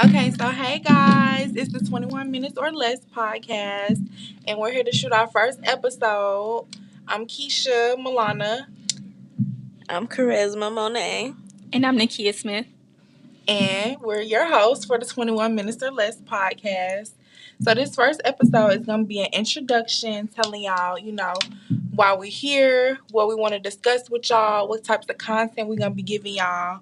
Okay, so hey guys, it's the 21 Minutes or Less podcast, and we're here to shoot our first episode. I'm Keisha Milana, I'm Charisma Monet. And I'm Nakia Smith. and we're your hosts for the 21 Minutes or Less podcast. So, this first episode is going to be an introduction telling y'all, why we're here, what we want to discuss with y'all, what types of content we're going to be giving y'all.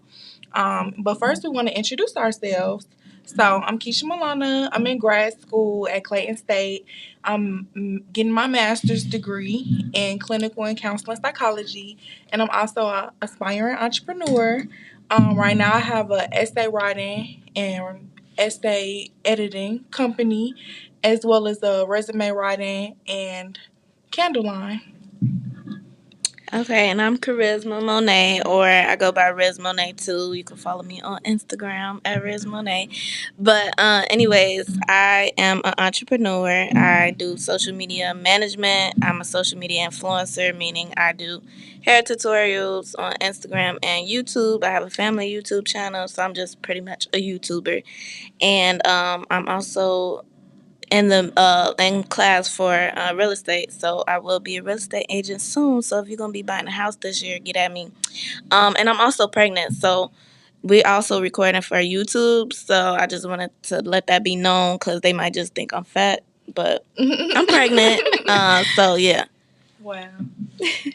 But first, we want to introduce ourselves. So, I'm Keisha Milana. I'm in grad school at Clayton State. I'm getting my master's degree in clinical and counseling psychology, and I'm also an aspiring entrepreneur. Right now, I have a essay writing and essay editing company, as well as a resume writing and candle line. Okay, and I'm Charisma Monet, or I go by Riz Monet too. You can follow me on Instagram at Riz Monet. But anyways, I am an entrepreneur. I do social media management. I'm a social media influencer, meaning I do hair tutorials on Instagram and YouTube. I have a family YouTube channel, so I'm just pretty much a YouTuber. And I'm also in class for real estate, so I will be a real estate agent soon. So if you're gonna be buying a house this year, get at me. And I'm also pregnant, so we also recording for YouTube. So I just wanted to let that be known because they might just think I'm fat, but I'm pregnant. So yeah. Wow.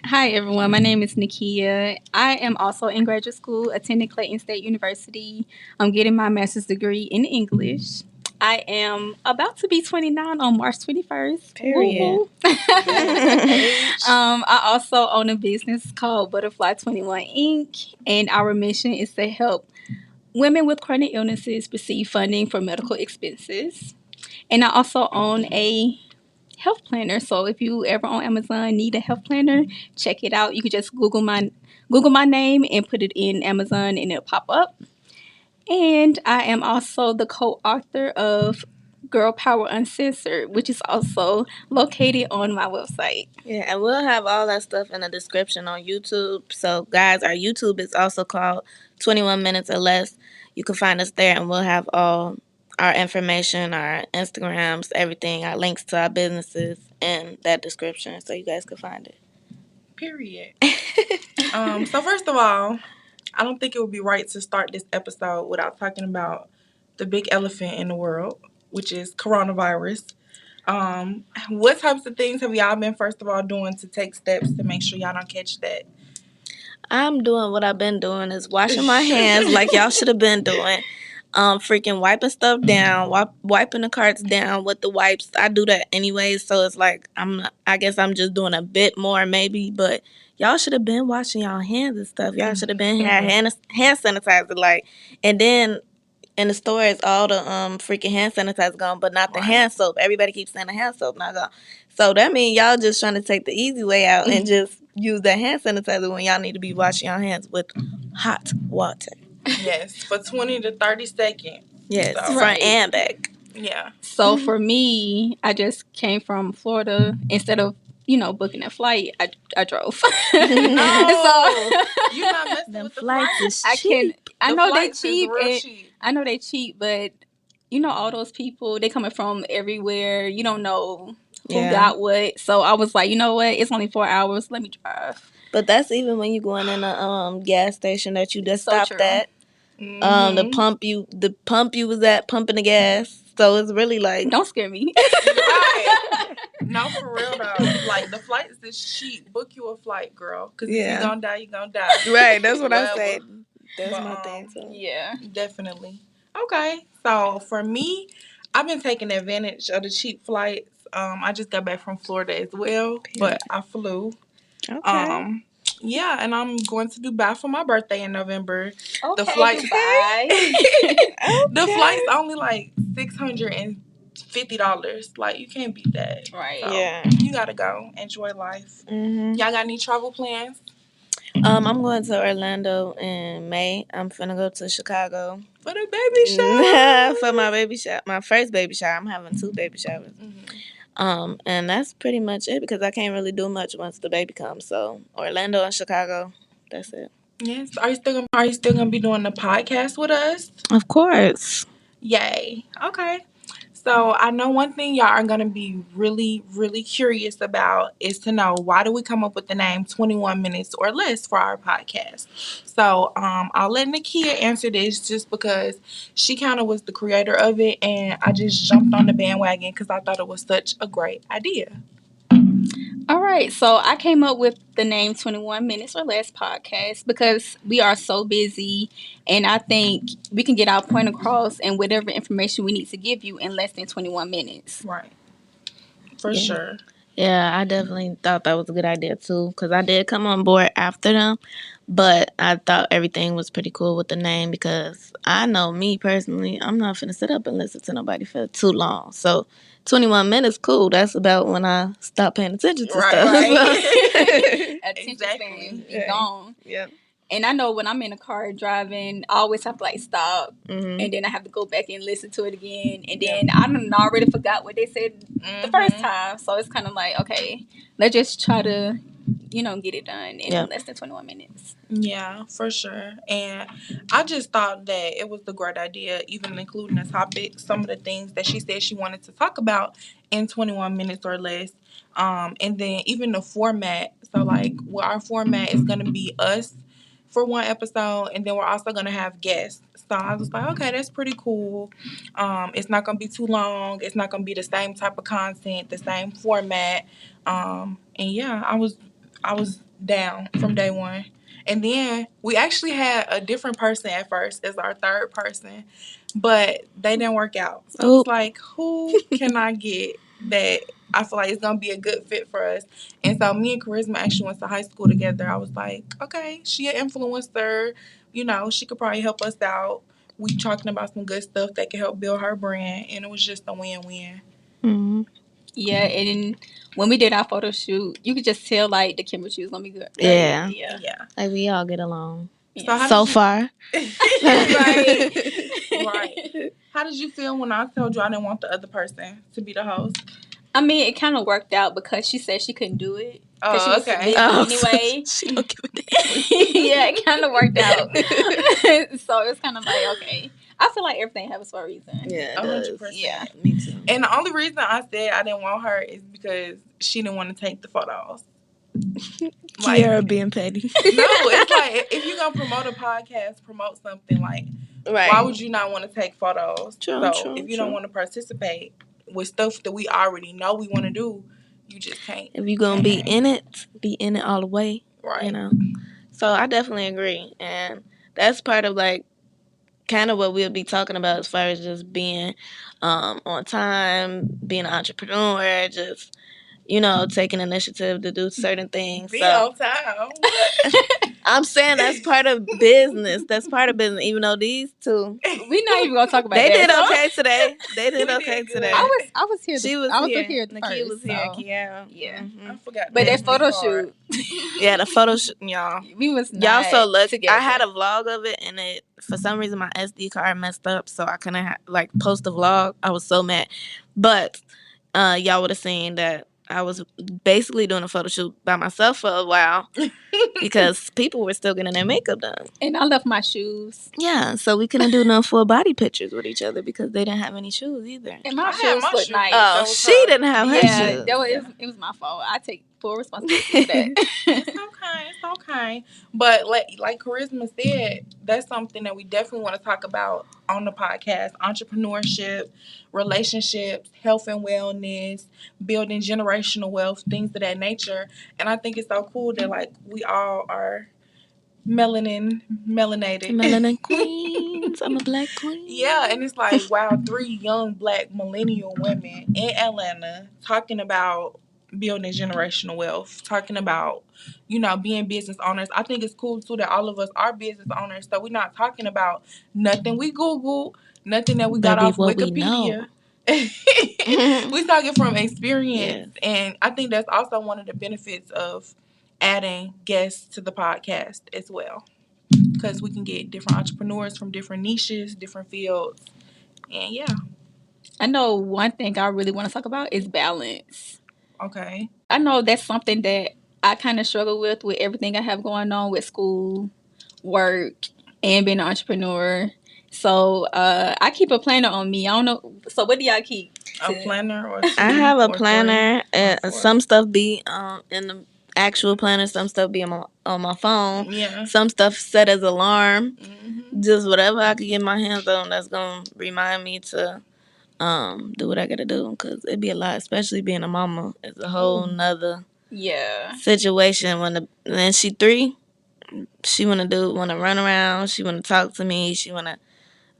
Hi, everyone. My name is Nakia. I am also in graduate school, attending Clayton State University. I'm getting my master's degree in English. I am about to be 29 on March 21st. Period. Woo-hoo. I also own a business called Butterfly 21 Inc., and our mission is to help women with chronic illnesses receive funding for medical expenses. And I also own a health planner. So if you ever on Amazon need a health planner, check it out. You can just Google my name and put it in Amazon and it'll pop up. And I am also the co-author of Girl Power Uncensored, which is also located on my website. Yeah, and we'll have all that stuff in the description on YouTube. So, guys, our YouTube is also called 21 Minutes or Less. You can find us there, and we'll have all our information, our Instagrams, everything, our links to our businesses in that description so you guys can find it. Period. So first of all, I don't think it would be right to start this episode without talking about the big elephant in the world, which is coronavirus. What types of things have y'all been first of all doing to take steps to make sure y'all don't catch that? I'm doing what I've been doing is washing my hands like y'all should have been doing. Freaking wiping stuff down, wiping the carts down with the wipes. I do that anyway, so it's like I guess I'm just doing a bit more maybe, but y'all should have been washing y'all hands and stuff. Y'all should have been had hand sanitizer like, and then in the stores all the freaking hand sanitizer gone, but not the hand soap. Everybody keeps saying the hand soap not gone. So that means y'all just trying to take the easy way out and just use that hand sanitizer when y'all need to be washing your hands with hot water. Yes, for 20 to 30 seconds. Yes, So, front and back. Yeah. So for me, I just came from Florida. Instead of booking a flight, I drove. Oh, you're not messing Them with the flights flights. is I can. cheap. I The know they flights is cheap. real And cheap. I know they cheap, but all those people, they coming from everywhere. You don't know who Yeah. got what. So I was like, you know what? It's only 4 hours. Let me drive. But that's even when you going in a gas station that you just So stopped true. at. The pump you was at pumping the gas. So it's really like Don't scare me. Right. No, for real though. Like the flights is cheap. Book you a flight, girl. Because if Yeah. you gonna die, you gonna die. right. That's what I Whatever. say. That's But, my thing. So. Yeah. Definitely. Okay. So for me, I've been taking advantage of the cheap flights. I just got back from Florida as well, but I flew. Okay. Yeah, and I'm going to Dubai for my birthday in November. Okay, The flight, Dubai. the flight's only like $650. Like you can't beat that. Right. So, Yeah. you gotta go enjoy life. Mhm. Y'all got any travel plans? I'm going to Orlando in May. I'm finna go to Chicago For the baby shower. for my baby shower. My first baby shower. I'm having 2 baby showers. And that's pretty much it because I can't really do much once the baby comes. So Orlando and Chicago. That's it. Yes. Are you still gonna be doing the podcast with us? Of course. Yay. Okay. So I know one thing y'all are gonna be really, really curious about is to know why do we come up with the name 21 Minutes or Less for our podcast. So I'll let Nakia answer this just because she kind of was the creator of it, and I just jumped on the bandwagon because I thought it was such a great idea. All right, so I came up with the name 21 Minutes or Less podcast because we are so busy, and I think we can get our point across and whatever information we need to give you in less than 21 minutes. Right. For Yeah. sure. Yeah, I definitely thought that was a good idea too, because I did come on board after them, but I thought everything was pretty cool with the name because I know me personally, I'm not finna sit up and listen to nobody for too long. So 21 minutes, cool. That's about when I stop paying attention to stuff. Right. Attention Exactly. span be Yeah. gone. Yeah. And I know when I'm in a car driving, I always have to like stop, Mm-hmm. and then I have to go back and listen to it again, and then I done already forgot what they said the first time. So it's kind of like, okay, let's just try to, get it done in Yeah. less than 21 minutes. Yeah, for sure. And I just thought that it was a great idea, even including the topic, some of the things that she said she wanted to talk about in 21 minutes or less. And then even the format. So, like, well, our format is going to be us for one episode, and then we're also going to have guests. So I was like, okay, that's pretty cool. It's not going to be too long. It's not going to be the same type of content, the same format. And yeah, I was down from day one. And then we actually had a different person at first as our third person, but they didn't work out. So it's like, who can I get that I feel like it's going to be a good fit for us? And so me and Charisma actually went to high school together. I was like, okay, she an influencer. She could probably help us out. We talking about some good stuff that could help build her brand. And it was just a win-win. Mm-hmm. Yeah, and when we did our photo shoot, you could just tell like the chemistry was gonna be good. Yeah. Yeah. Like we all get along. Yeah. So far. Right. How did you feel when I told you I didn't want the other person to be the host? I mean, it kind of worked out because she said she couldn't do it. Oh, she was okay. Anyway. She don't give a damn. Yeah, it kind of worked out. So it's kind of like, okay. I feel like everything happens for a reason. Yeah, 100%. Yeah. Me too. And the only reason I said I didn't want her is because she didn't want to take the photos. Kiara being petty. No, it's like if you're gonna promote a podcast, promote something like. Right. Why would you not want to take photos? True, If you don't want to participate with stuff that we already know we want to do, you just can't. If you're gonna be in it all the way. Right. So I definitely agree, and that's part of like kind of what we'll be talking about as far as just being on time, being an entrepreneur, just taking initiative to do certain things. Be on time. I'm saying that's part of business. That's part of business. Even though these two, we're not even gonna talk about they that. did okay today. They did We okay did good. today. I was here. She was I was here. here. Nakia was here. So. Kiara. Yeah. Mm-hmm. I forgot. But that photo part. shoot. Yeah, the photo shoot, y'all. We was Y'all not so lucky. together. I had a vlog of it, and it for some reason my SD card messed up, so I couldn't post the vlog. I was so mad, but y'all would have seen that I was basically doing a photo shoot by myself for a while because people were still getting their makeup done. And I left my shoes. Yeah, so we couldn't do no full body pictures with each other because they didn't have any shoes either. And my I had shoes my looked shoes. nice. Oh, she didn't have her Yeah, shoes. it was my fault. I take full responsibility for that. It's okay. But like Charisma said, that's something that we definitely want to talk about on the podcast: entrepreneurship, relationships, health and wellness, building generational wealth, things of that nature. And I think it's so cool that like we all are melanated. Melanin queens. I'm a black queen. Yeah, and it's like, wow, 3 young black millennial women in Atlanta talking about building generational wealth, talking about, being business owners. I think it's cool too that all of us are business owners. So we're not talking about nothing we Googled, nothing that we got Baby, off what we Wikipedia. We're talking from experience. And I think that's also one of the benefits of adding guests to the podcast as well. Because we can get different entrepreneurs from different niches, different fields. And yeah. I know one thing I really want to talk about is balance. Okay. I know that's something that I kind of struggle with everything I have going on with school, work, and being an entrepreneur. So I keep a planner on me. I don't know. So what do y'all keep? A planner or I have a or planner. or Some stuff be in the actual planner. Some stuff be on my phone. Yeah. Some stuff set as alarm. Mm-hmm. Just whatever I could get my hands on that's gonna remind me to do what I gotta do, because it'd be a lot, especially being a mama. It's a whole nother situation when she 3. She wanna run around. She wanna talk to me.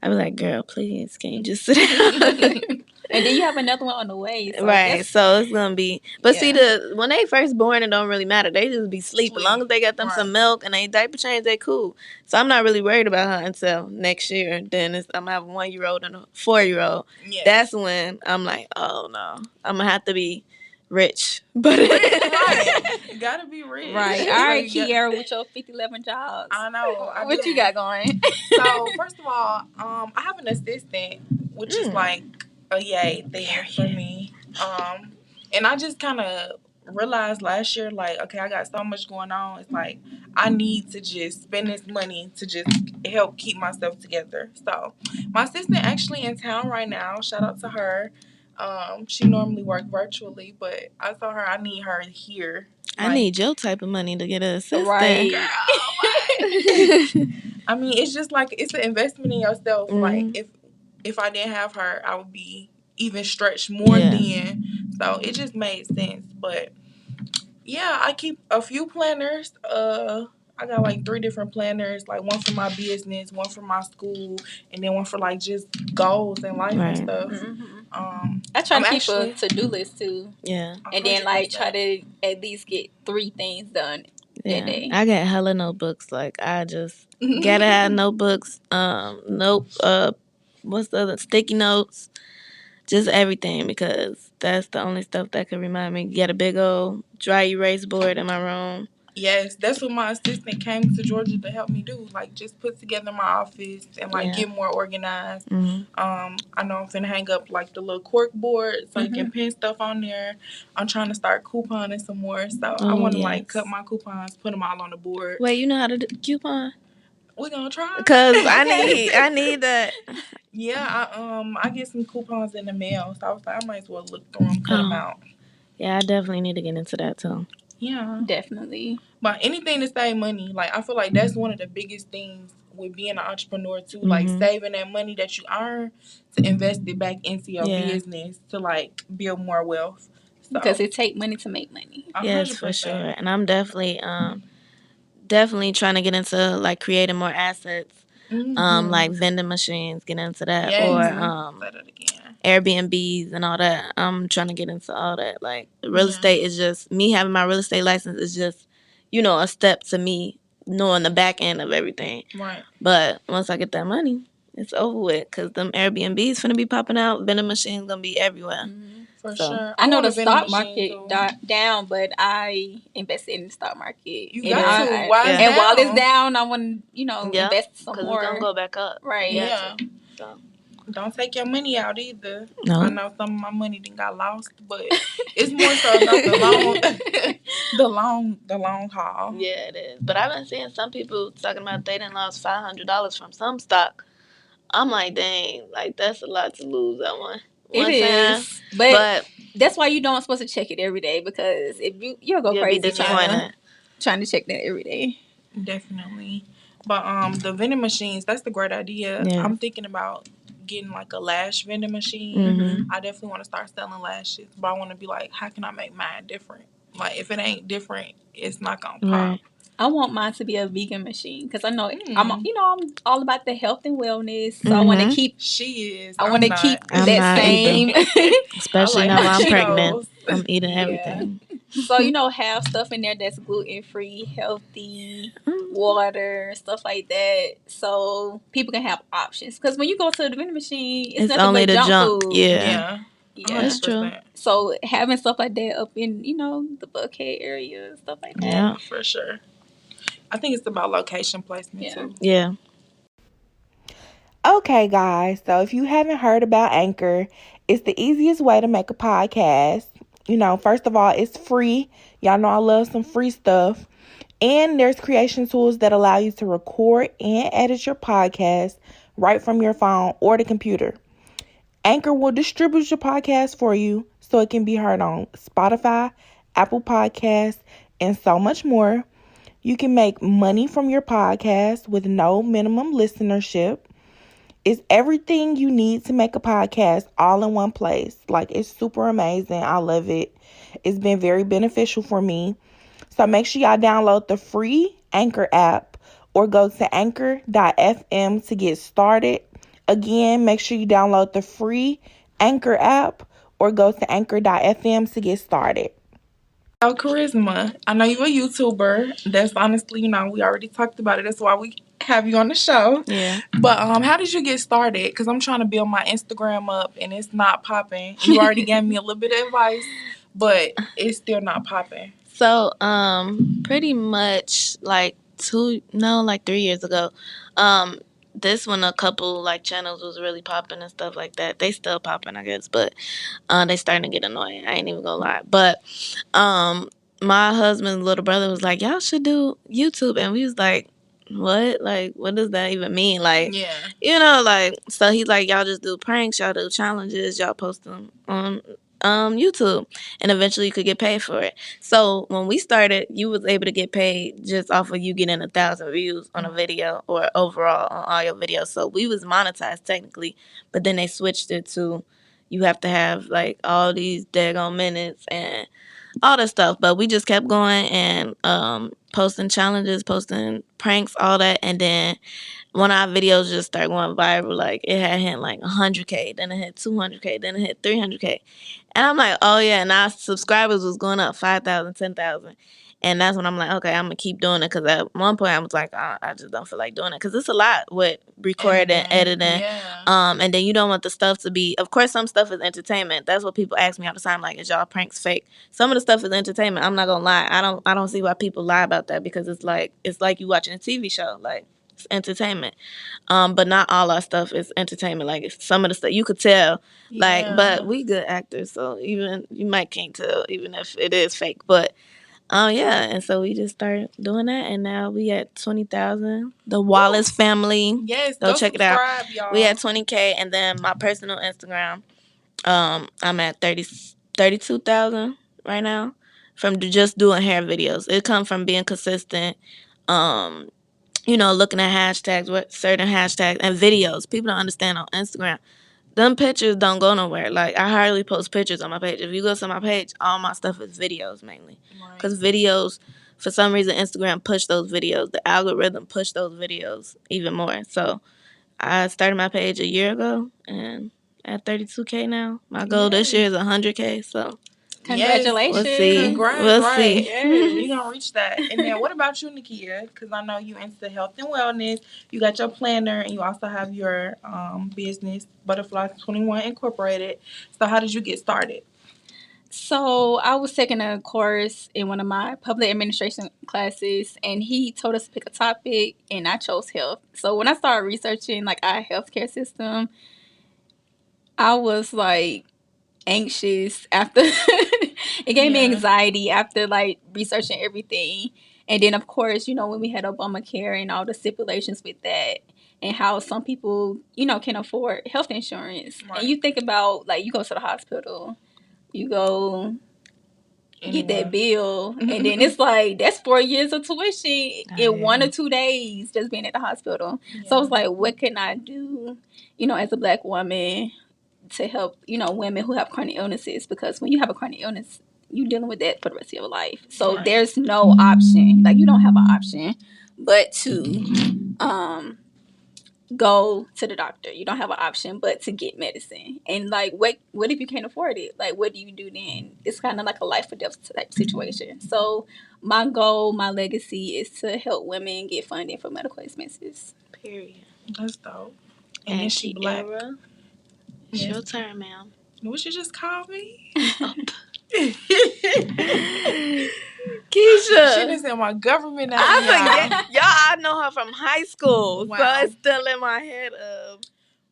I be like, girl, please, can you just sit down? And then you have another one on the way. So right, so it's gonna be. But see, Yeah. when they first born, it don't really matter. They just be sleep. As long as they got them some milk and they diaper change, they cool. So I'm not really worried about her until next year. Then I'm gonna have a 1-year-old and a 4-year-old. Yes. That's when I'm like, oh no, I'm gonna have to be rich. But right. You gotta be rich. Right. All right, Kiara, with your 50-11 jobs. I know. What you got going? So first of all, I have an assistant, which is like a yay thing for me. And I just kind of realized last year, like, okay, I got so much going on. It's like I need to just spend this money to just help keep myself together. So my assistant actually in town right now. Shout out to her. She normally works virtually, but I told her I need her here. I need your type of money to get an assistant. Right. Girl, I mean, it's just like it's an investment in yourself. Mm-hmm. Like if I didn't have her, I would be even stretched more then. So it just made sense. But yeah, I keep a few planners. I got like 3 different planners, like one for my business, one for my school, and then one for like just goals in life and stuff. Mm-hmm. I try to keep a to-do list too. Yeah. And 100%. Then like try to at least get 3 things done that day. I got hella notebooks. Like I just gotta have notebooks. What's the other, sticky notes? Just everything, because that's the only stuff that could remind me. Get a big old dry erase board in my room. Yes, that's what my assistant came to Georgia to help me do. Like, just put together my office and, like, get more organized. Mm-hmm. I know I'm finna hang up, like, the little cork board so I can pin stuff on there. I'm trying to start couponing some more. So, I want to, like, cut my coupons, put them all on the board. Wait, you know how to do coupon? We're going to try. Because I need that. Yeah, I get some coupons in the mail. So, I was like, I might as well look through them, cut them out. Yeah, I definitely need to get into that, too. Yeah. Definitely. But anything to save money, like, I feel like that's one of the biggest things with being an entrepreneur, too. Like, saving that money that you earn to invest it back into your business to, like, build more wealth. So, because it takes money to make money. 100%. Yes, for sure. And I'm definitely trying to get into, like, creating more assets. Like vending machines, get into that. Yes. Or Airbnbs and all that. I'm trying to get into all that. Like, real estate is just, me having my real estate license is just, a step to me knowing the back end of everything. Right. But once I get that money, it's over with, because them Airbnbs finna be popping out. Vending machines gonna be everywhere. For sure. I know the stock market down, but I invested in the stock market. You got to. While it's down, I want to, invest some more. It's gonna go back up. Right. Yeah. So. Don't take your money out either. No. I know some of my money done got lost, but it's more so about the long haul. Yeah, it is. But I've been seeing some people talking about they done lost $500 from some stock. I'm like, dang, like that's a lot to lose that one. It is, but that's why you don't supposed to check it every day, because if you'll go crazy be disappointed trying to check that every day. Definitely. But the vending machines, that's the great idea. Yeah. I'm thinking about getting like a lash vending machine. I definitely want to start selling lashes, but I want to be like, how can I make mine different? Like, if it ain't different, it's not gonna pop. Right. I want mine to be a vegan machine, because I know I'm all about the health and wellness. So I want to keep. She is. I want to keep that same. Especially now I'm pregnant. I'm eating everything. So have stuff in there that's gluten free, healthy, water, stuff like that, so people can have options. Because when you go to the vending machine, it's nothing only but the junk food. Yeah, that's true. So having stuff like that up in the Buckhead area, stuff like that. Yeah, for sure. I think it's about location placement too. Yeah. Okay, guys. So if you haven't heard about Anchor, it's the easiest way to make a podcast. First of all, it's free. Y'all know I love some free stuff. And there's creation tools that allow you to record and edit your podcast right from your phone or the computer. Anchor will distribute your podcast for you so it can be heard on Spotify, Apple Podcasts, and so much more. You can make money from your podcast with no minimum listenership. It's everything you need to make a podcast all in one place. Like, it's super amazing. I love it. It's been very beneficial for me. So make sure y'all download the free Anchor app or go to anchor.fm to get started. Again, make sure you download the free Anchor app or go to anchor.fm to get started. Oh, Charisma, I know you're a YouTuber. That's honestly, we already talked about it. That's why we have you on the show. Yeah. But how did you get started? Because I'm trying to build my Instagram up and it's not popping. You already gave me a little bit of advice, but it's still not popping. So, pretty much like 3 years ago, this when a couple like channels was really popping and stuff like that. They still popping, I guess, but they starting to get annoying. I ain't even gonna lie. But my husband's little brother was like, y'all should do YouTube, and we was like, what? Like, what does that even mean? Like, Yeah. So he's like, y'all just do pranks, y'all do challenges, y'all post them on YouTube, and eventually you could get paid for it. So when we started, you was able to get paid just off of you getting 1,000 views on a video or overall on all your videos. So we was monetized technically, but then they switched it to you have to have like all these daggone minutes and all that stuff. But we just kept going and posting challenges, posting pranks, all that, and then one of our videos just started going viral. Like, it had hit like 100K, then it hit 200K, then it hit 300K. And I'm like, oh yeah, and our subscribers was going up 5,000, 10,000. And that's when I'm like, okay, I'm going to keep doing it. Because at one point I was like, I just don't feel like doing it. Because it's a lot with recording, editing. Yeah. And then you don't want the stuff to be, of course, some stuff is entertainment. That's what people ask me all the time. Like, is y'all pranks fake? Some of the stuff is entertainment. I'm not going to lie. I don't see why people lie about that. Because it's like you watching a TV show. Like, it's entertainment. But not all our stuff is entertainment. Like, some of the stuff you could tell, like, but we good actors, so even you might can't tell even if it is fake. But yeah, and so we just started doing that, and now we at 20,000. The Wallace family, Yes, go check it out. Y'all. We at 20K, and then my personal Instagram, I'm at 32,000 right now from just doing hair videos. It come from being consistent. Looking at hashtags, what certain hashtags and videos. People don't understand on Instagram. Them pictures don't go nowhere. Like, I hardly post pictures on my page. If you go to my page, all my stuff is videos mainly. Because videos, for some reason, Instagram push those videos. The algorithm push those videos even more. So I started my page a year ago, and at 32K now. My goal this year is 100K. So Congratulations. We'll see. Congrats, We'll right. see. Yes. You're going to reach that. And then what about you, Nakia? Because I know you into health and wellness. You got your planner, and you also have your business, Butterfly 21 Incorporated. So how did you get started? So I was taking a course in one of my public administration classes, and he told us to pick a topic, and I chose health. So when I started researching like our healthcare system, I was like anxious after it gave me anxiety after like researching everything. And then of course, when we had Obamacare and all the stipulations with that, and how some people, can afford health insurance. Right. And you think about like you go to the hospital, you go get that bill, and then it's like that's 4 years of tuition in 1 or 2 days just being at the hospital. So I was like, what can I do, as a Black woman to help, women who have chronic illnesses? Because when you have a chronic illness, you're dealing with that for the rest of your life. So there's no option. Like, you don't have an option but to go to the doctor. You don't have an option but to get medicine. And like, what if you can't afford it? Like, what do you do then? It's kind of like a life or death type situation. So my goal, my legacy is to help women get funding for medical expenses. Period. That's dope. And then she Black. It's your turn, ma'am. What you just called me? Keisha. She just said my government name. I forget. Y'all, I know her from high school. Wow. So it's still in my head of.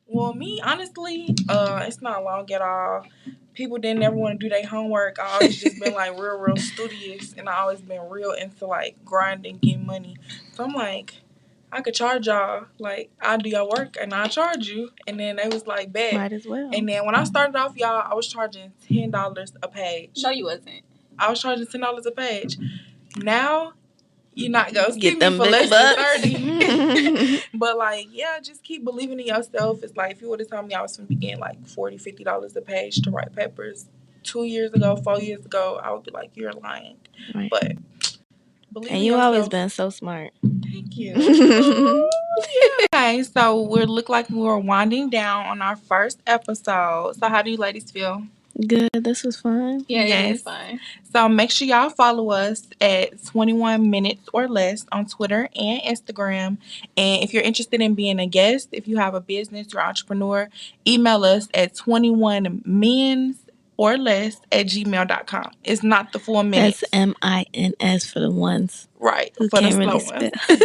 Well, me, honestly, it's not long at all. People didn't ever want to do their homework. I always just been like real studious, and I always been real into like grinding, getting money. So I'm like, I could charge y'all. Like, I'll do your work and I'll charge you. And then they was like, bet. Might as well. And then when I started off, y'all, I was charging $10 a page. No, you wasn't. I was charging $10 a page. Now, you're not going to Get see me them for big less bucks. than 30. But, like, yeah, just keep believing in yourself. It's like, if you would have told me I was going to be getting, like, $40, $50 a page to write papers 2 years ago, 4 years ago, I would be like, you're lying. Right. But believe in And you yourself. always been so smart. Thank you. Okay, so we look like we're winding down on our first episode. So how do you ladies feel? Good. This was fun. Yeah, Yes. it was fun. So make sure y'all follow us at 21 Minutes or Less on Twitter and Instagram. And if you're interested in being a guest, if you have a business, you're an entrepreneur, email us at 21minsorless@gmail.com. It's not the full minutes. That's MINS for the ones Right. who For the can't really slow ones. spell.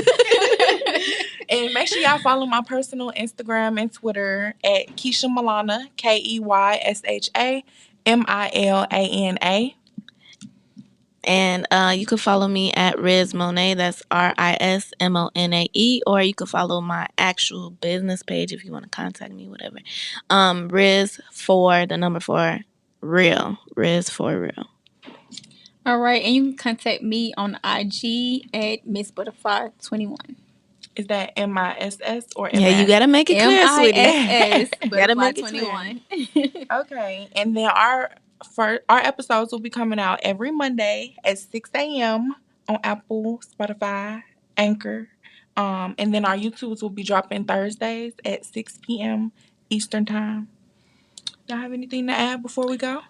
And make sure y'all follow my personal Instagram and Twitter at Keisha Milana, KeyshaMilana. And you can follow me at Riz Monet. That's RISMONAE. Or you can follow my actual business page if you want to contact me, whatever. Riz for the number 4 real. Riz for real. All right, and you can contact me on IG at Miss Butterfly 21. Is that MISS or Yeah, you gotta make it clear, sweetie. MISS Gotta Butterfly make it 21. Okay. And then our episodes will be coming out every Monday at 6 a.m. on Apple, Spotify, Anchor. And then our YouTubes will be dropping Thursdays at 6 p.m. Eastern Time. Y'all have anything to add before we go?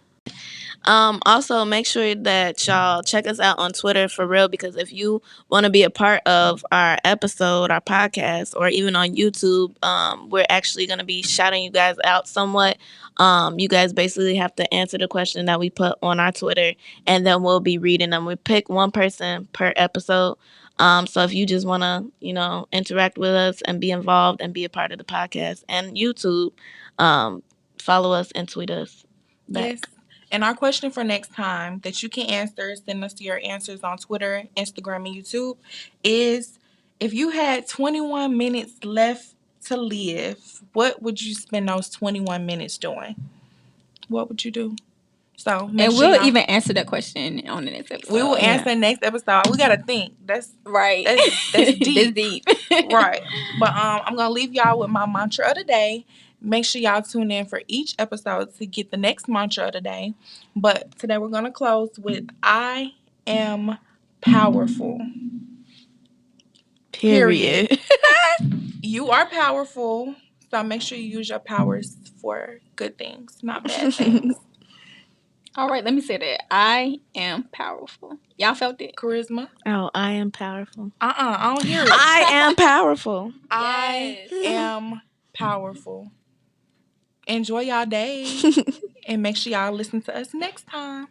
Also, make sure that y'all check us out on Twitter for real, because if you want to be a part of our episode, our podcast, or even on YouTube, we're actually going to be shouting you guys out somewhat. You guys basically have to answer the question that we put on our Twitter, and then we'll be reading them. We pick one person per episode. So if you just want to, interact with us and be involved and be a part of the podcast and YouTube, follow us and tweet us back. Yes. And our question for next time that you can answer, send us your answers on Twitter, Instagram, and YouTube, is if you had 21 minutes left to live, what would you spend those 21 minutes doing? What would you do? So, And we'll even answer that question on the next episode. We will answer next episode. We gotta think. That's right. That's deep. That's deep. Right. But I'm gonna leave y'all with my mantra of the day. Make sure y'all tune in for each episode to get the next mantra of the day. But today we're going to close with I am powerful. Period. You are powerful. So make sure you use your powers for good things, not bad things. All right, let me say that. I am powerful. Y'all felt it? Charisma. Oh, I am powerful. I don't hear it. I am powerful. I am powerful. Enjoy y'all day. And make sure y'all listen to us next time.